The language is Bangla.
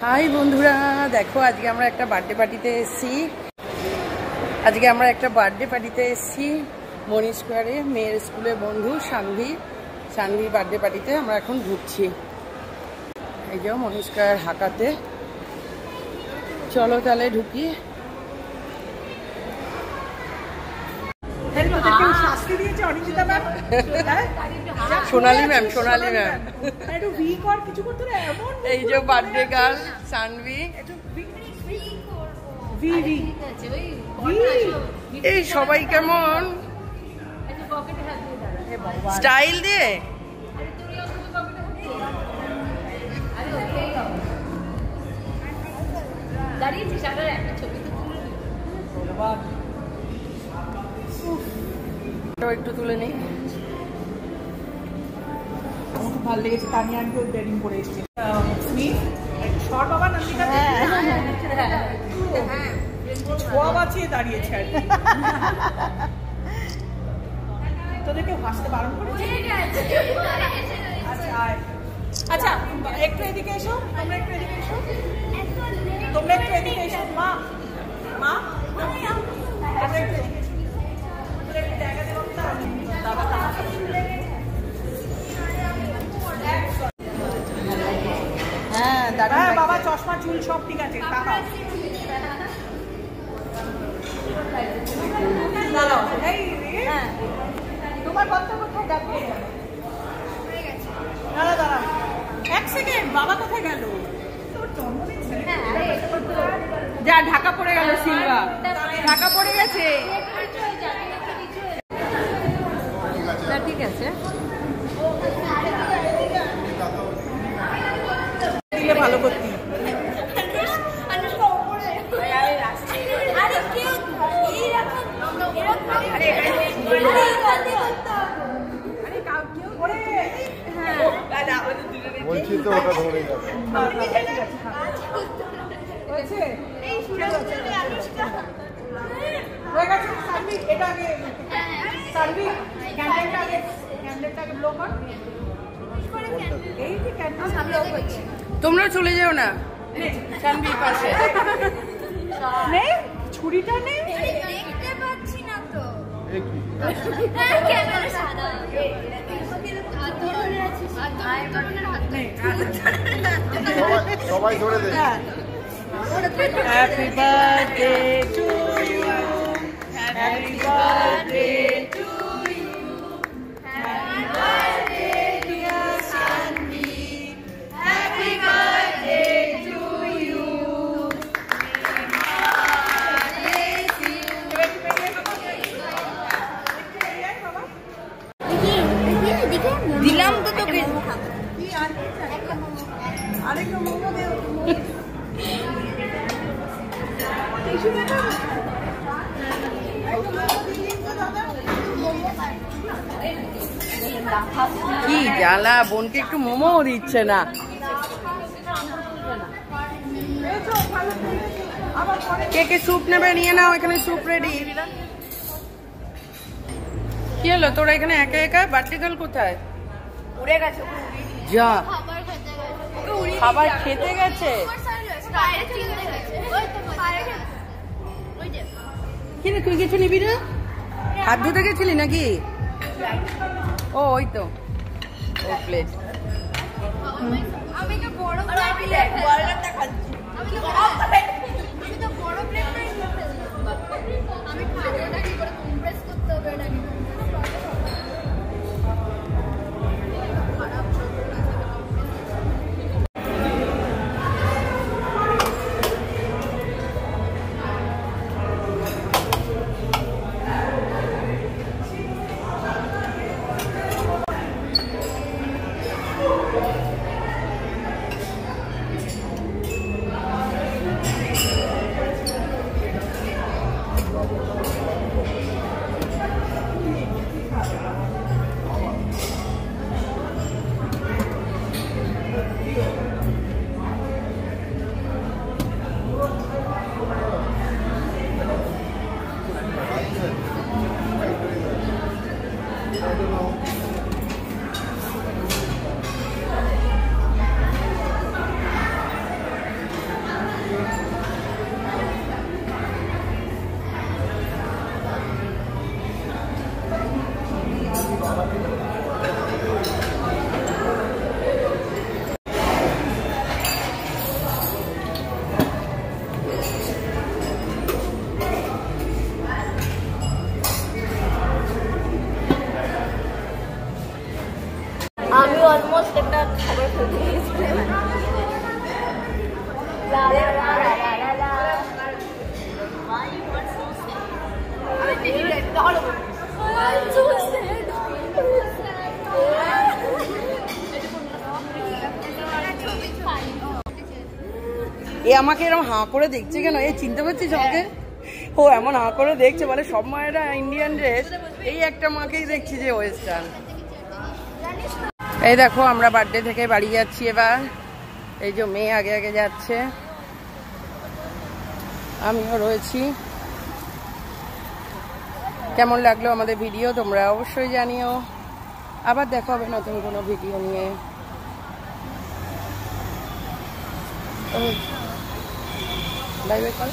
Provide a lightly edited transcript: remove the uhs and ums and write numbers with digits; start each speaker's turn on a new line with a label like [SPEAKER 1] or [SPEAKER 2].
[SPEAKER 1] হাই বন্ধুরা, দেখো আজকে আমরা একটা বার্থডে পার্টিতে এসেছি। মনি স্কোয়ারে মেয়ের স্কুলের বন্ধু সানভির বার্থডে পার্টিতে আমরা এখন ঢুকছি। এই যে মনি স্কোয়ার হাঁকাতে, চলো তাহলে ঢুকি। সোনালি ম্যাম এই যে বার্থডে গার্ল সানভি। এই সবাই কেমন স্টাইল দিয়ে একটু তুলে নিই।
[SPEAKER 2] খুব ভালো লেগেছে। তানিয়া আন্টি ওই বেডিং করে এসেছে। শর্ট বাবা নন্দিকা ছোঁয়া বাঁচিয়ে দাঁড়িয়েছে আর কি। তোদেরকে হাসতে বারণ করেছে। আচ্ছা একটু এদিকে এসো, তোমরা একটু এদিকে এসো, মা জায়গা দেবো দাদা। হ্যাঁ দাদা বাবা চশমা চুল সব ঠিক আছে। তোমার বাচ্চা কোথায় ডাকবে? দাঁড়া এক সেকেন্ড, বাবা কোথায় গেল? যা ঢাকা পড়ে গেল, সিলভা ঢাকা পড়ে গেছে।
[SPEAKER 1] ঠিক আছে,
[SPEAKER 2] দিলে ভালো করতি।
[SPEAKER 3] বলছি তো ওটা ধরে
[SPEAKER 1] তোমরা চলে যেও না সানভির পাশে।
[SPEAKER 2] ছুরিটা নেই,
[SPEAKER 4] দেখতে পাচ্ছি না তো।
[SPEAKER 3] সবাই ধরে দেয়।
[SPEAKER 2] Happy birthday to you, happy birthday to you, happy birthday dear Sanvi, happy birthday to you.
[SPEAKER 1] দিলাম তো তোকে।
[SPEAKER 2] আরেকটা মোমো দেও।
[SPEAKER 1] কি জ্বালা, বোনকে একটু মোমো দিচ্ছে না। কে স্যুপ নেবে নিয়ে নাও, এখানে স্যুপ রেডি। কি হলো তোরা এখানে একা একা? বার্থডে গার্ল কোথায়?
[SPEAKER 2] উড়ে গেছে।
[SPEAKER 1] যা খাবার খেতে গেছে। কি রে তুই কিছু নিবি না? হাত ধুতে গেছিলি নাকি? ও ওই তো ও প্লেট।
[SPEAKER 4] আমি তো বড় আমি খাবো না, কি করে কম্প্রেস করতে হবে এটা কি?
[SPEAKER 1] এ আমাকে এরকম হাঁ করে দেখছে কেন? এই চিনতে পারছিস আমাকে? ও এমন হাঁ করে দেখছে, মানে সব মায়েরা ইন্ডিয়ান ড্রেস, এই একটা মাকেই দেখছি যে ওয়েস্টার্ন। এই দেখো আমরা বার্থডে থেকে বাড়ি যাচ্ছি এবার। এই যে মেয়ে আগে আগে যাচ্ছে, আমিও রয়েছি। কেমন লাগলো আমাদের ভিডিও তোমরা অবশ্যই জানিও। আবার দেখা হবে নতুন কোনো ভিডিও নিয়ে। বাই বাই কর।